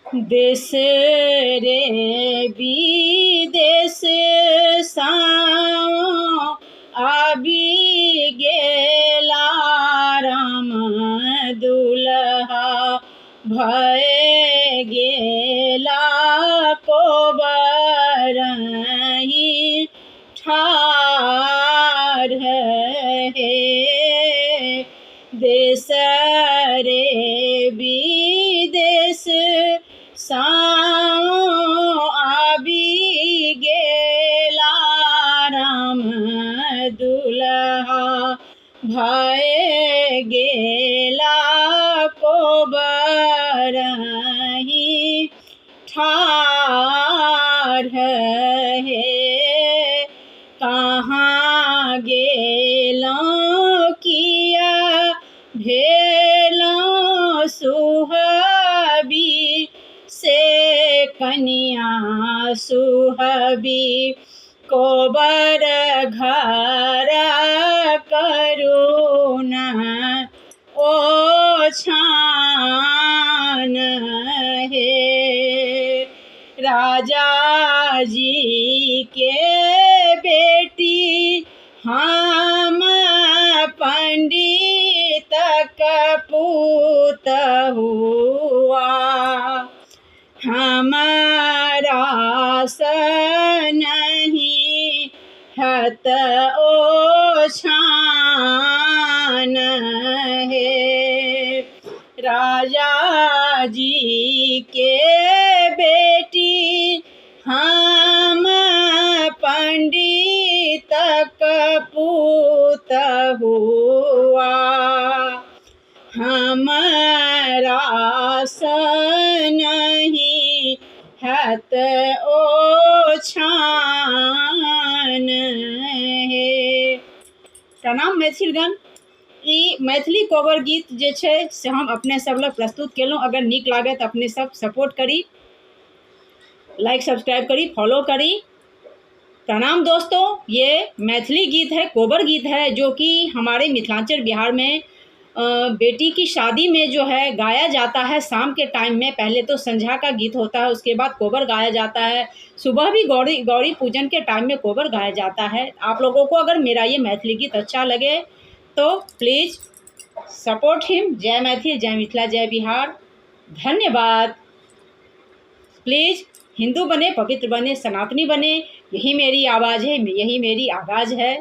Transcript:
देश रे विदेश साओ आबि गेला राम दुल्हा भय गेला कोबरहि ठाढ़ हे। देश रे विदेश साओ आबि गेला राम दुल्हा भय गेला कोबरहि ठाढ़ हे। कहाँ गेलौं किया भेलौं सुहबी से कनिया सुहबी कोबर घर करुण ओछान हे। राजा जी के बेटी हम पंडित कपूत हुआ, हमारा नहीं हत ओछान है। राजा जी के बेटी हम पंडित कपूत हुआ, हमारा नहीं हत ओछान है। प्रणाम मैथिलगण। ई मैथिली कोबर गीत जे छै से हम अपने सब लग प्रस्तुत केलहुँ। अगर नीक लागे तो अपने सब सपोर्ट करी, लाइक सब्सक्राइब करी, फॉलो करी। प्रणाम दोस्तों। ये मैथिली गीत है, कोबर गीत है, जो कि हमारे मिथिलांचल बिहार में बेटी की शादी में जो है गाया जाता है। शाम के टाइम में पहले तो संध्या का गीत होता है, उसके बाद कोबर गाया जाता है। सुबह भी गौरी पूजन के टाइम में कोबर गाया जाता है। आप लोगों को अगर मेरा ये मैथिली गीत अच्छा लगे तो प्लीज़ सपोर्ट हिम। जय मैथिल, जय मिथिला, जय बिहार। धन्यवाद। प्लीज़ हिंदू बने, पवित्र बने, सनातनी बने। यही मेरी आवाज़ है, यही मेरी आगाज़ है।